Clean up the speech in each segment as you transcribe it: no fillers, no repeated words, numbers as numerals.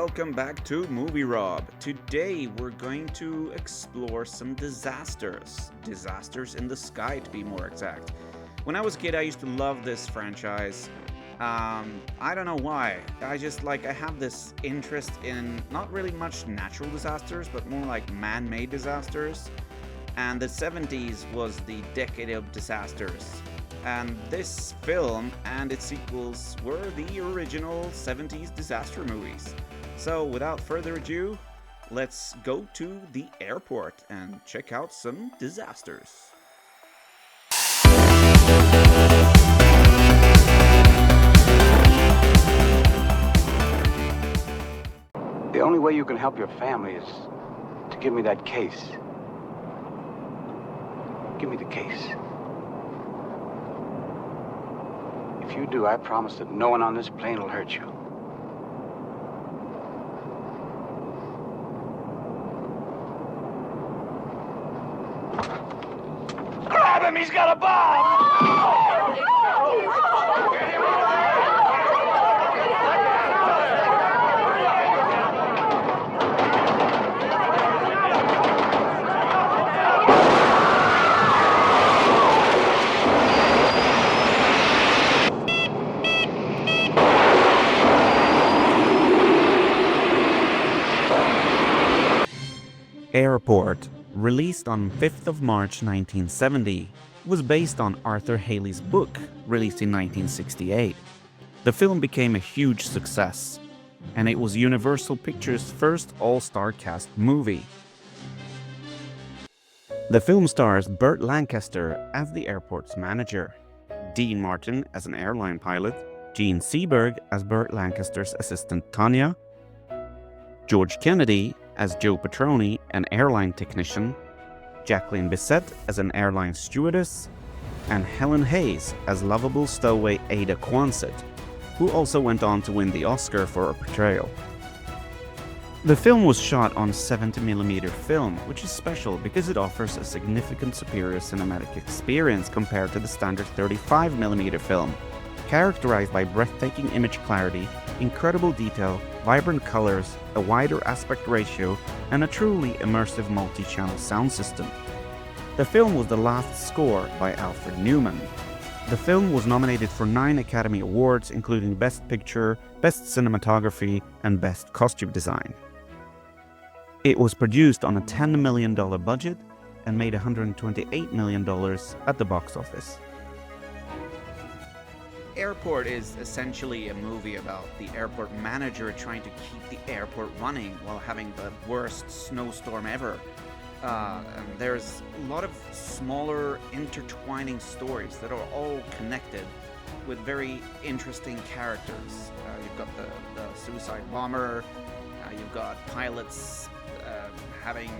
welcome back to Movie Rob. Today we're going to explore some disasters. Disasters in the sky, to be more exact. When I was a kid, I used to love this franchise. I don't know why. I have this interest in not really much natural disasters, but more like man-made disasters. And the 70s was the decade of disasters. And this film and its sequels were the original 70s disaster movies. So without further ado, let's go to the airport and check out some disasters. The only way you can help your family is to give me that case. Give me the case. If you do, I promise that no one on this plane will hurt you. Grab him! He's got a bomb! Airport, released on 5th of March 1970, was based on Arthur Haley's book, released in 1968. The film became a huge success, and it was Universal Pictures' first all-star cast movie. The film stars Burt Lancaster as the airport's manager, Dean Martin as an airline pilot, Gene Seberg as Burt Lancaster's assistant Tanya, George Kennedy as Joe Petroni, an airline technician, Jacqueline Bisset as an airline stewardess, and Helen Hayes as lovable stowaway Ada Quonset, who also went on to win the Oscar for her portrayal. The film was shot on 70mm film, which is special because it offers a significant superior cinematic experience compared to the standard 35mm film, characterized by breathtaking image clarity, incredible detail, vibrant colors, a wider aspect ratio, and a truly immersive multi-channel sound system. The film was the last score by Alfred Newman. The film was nominated for 9 Academy Awards, including Best Picture, Best Cinematography, and Best Costume Design. It was produced on a $10 million budget and made $128 million at the box office. Airport is essentially a movie about the airport manager trying to keep the airport running while having the worst snowstorm ever. And there's a lot of smaller intertwining stories that are all connected with very interesting characters. You've got the suicide bomber, you've got pilots having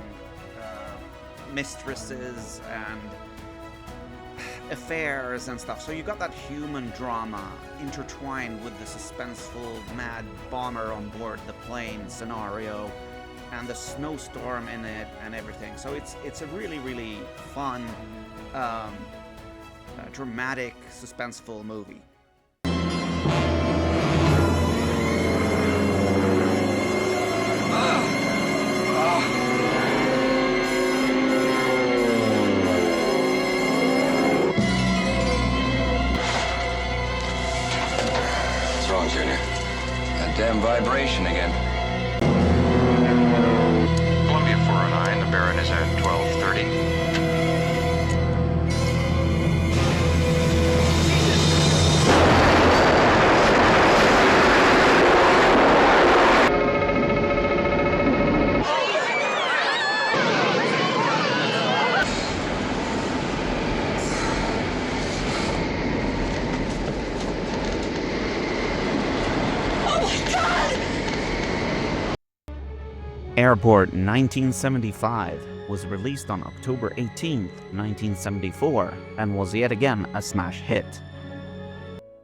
mistresses and affairs and stuff. So you got that human drama intertwined with the suspenseful mad bomber on board the plane scenario and the snowstorm in it and everything. So it's a really, really fun, dramatic, suspenseful movie. Damn vibration again. Columbia 409, the Baron is at 12:30. Airport 1975 was released on October 18, 1974, and was yet again a smash hit.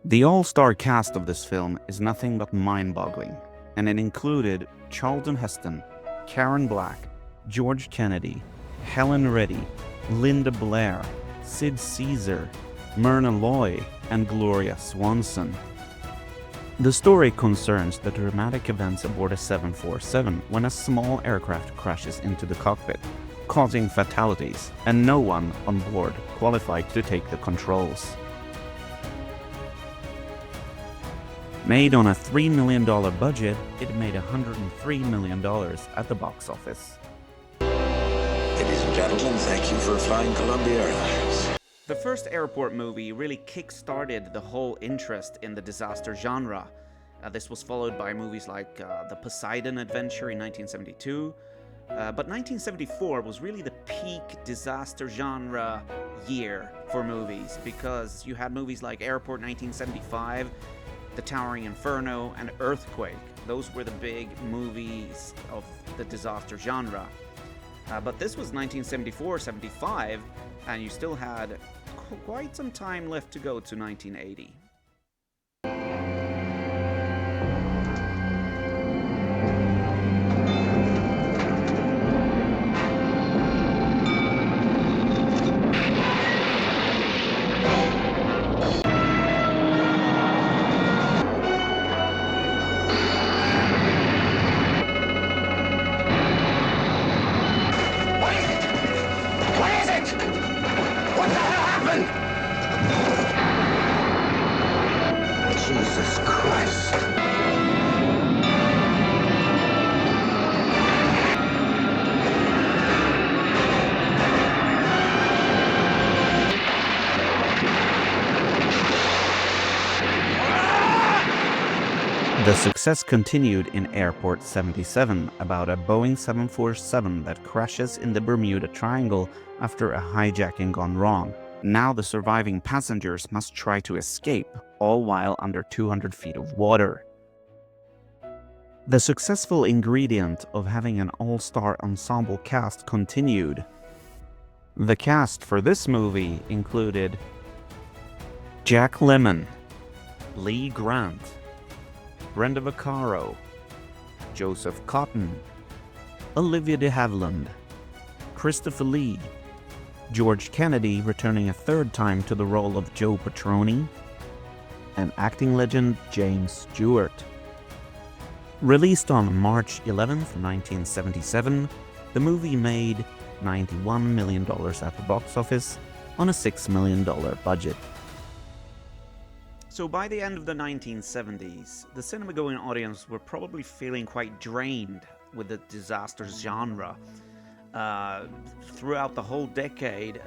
The all-star cast of this film is nothing but mind-boggling, and it included Charlton Heston, Karen Black, George Kennedy, Helen Reddy, Linda Blair, Sid Caesar, Myrna Loy, and Gloria Swanson. The story concerns the dramatic events aboard a 747 when a small aircraft crashes into the cockpit, causing fatalities, and no one on board qualified to take the controls. Made on a $3 million budget, it made $103 million at the box office. Ladies and gentlemen, thank you for flying Columbia Airlines. The first airport movie really kick-started the whole interest in the disaster genre. This was followed by movies like The Poseidon Adventure in 1972, but 1974 was really the peak disaster genre year for movies, because you had movies like Airport 1975, The Towering Inferno, and Earthquake. Those were the big movies of the disaster genre. But this was 1974-75, and you still had quite some time left to go to 1980. Jesus Christ. The success continued in Airport 77, about a Boeing 747 that crashes in the Bermuda Triangle after a hijacking gone wrong. Now the surviving passengers must try to escape, all while under 200 feet of water. The successful ingredient of having an all-star ensemble cast continued. The cast for this movie included Jack Lemmon, Lee Grant, Brenda Vaccaro, Joseph Cotton, Olivia de Havilland, Christopher Lee, George Kennedy returning a third time to the role of Joe Petroni, and acting legend James Stewart. Released on March 11, 1977, the movie made $91 million at the box office on a $6 million budget. So by the end of the 1970s, the cinema-going audience were probably feeling quite drained with the disaster genre. Throughout the whole decade,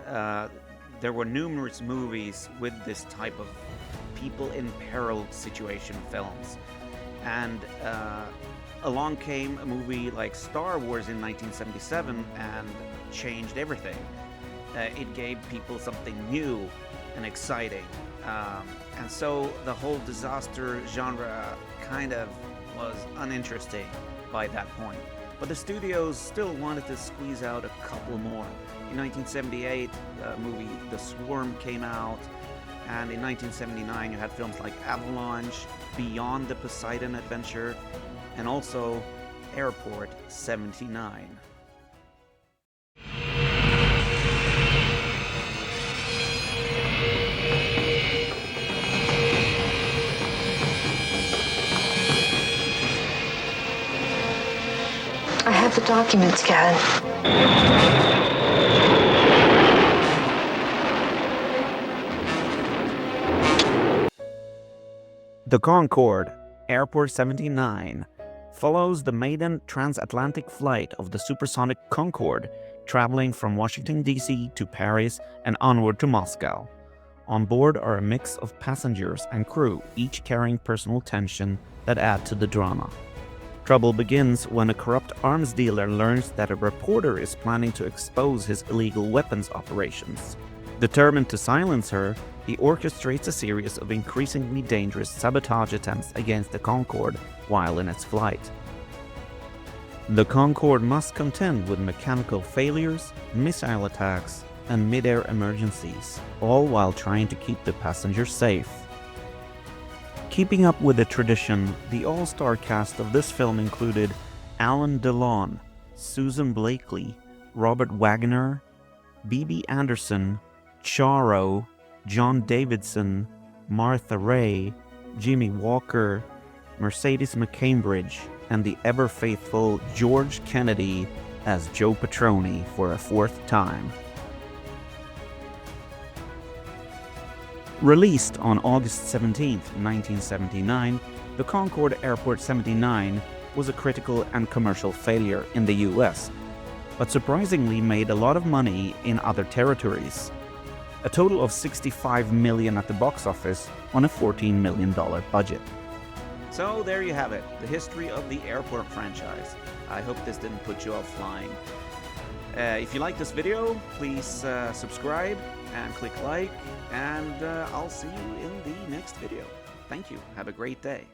there were numerous movies with this type of people in peril situation films. And along came a movie like Star Wars in 1977 and changed everything. It gave people something new and exciting. And so the whole disaster genre kind of was uninteresting by that point. But the studios still wanted to squeeze out a couple more. In 1978, the movie The Swarm came out, and in 1979 you had films like Avalanche, Beyond the Poseidon Adventure, and also Airport 79. I have the documents, Cat. The Concorde Airport 79 follows the maiden transatlantic flight of the supersonic Concorde, traveling from Washington, D.C. to Paris and onward to Moscow. On board are a mix of passengers and crew, each carrying personal tension that add to the drama. Trouble begins when a corrupt arms dealer learns that a reporter is planning to expose his illegal weapons operations. Determined to silence her, he orchestrates a series of increasingly dangerous sabotage attempts against the Concorde while in its flight. The Concorde must contend with mechanical failures, missile attacks, and mid-air emergencies, all while trying to keep the passengers safe. Keeping up with the tradition, the all-star cast of this film included Alan Delon, Susan Blakely, Robert Wagner, B.B. Anderson, Charo, John Davidson, Martha Ray, Jimmy Walker, Mercedes McCambridge, and the ever-faithful George Kennedy as Joe Petroni for a fourth time. Released on August 17, 1979, the Concorde Airport 79 was a critical and commercial failure in the US, but surprisingly made a lot of money in other territories. A total of $65 million at the box office on a $14 million budget. So there you have it, the history of the Airport franchise. I hope this didn't put you off flying. If you like this video, please subscribe and click like, and I'll see you in the next video. Thank you. Have a great day.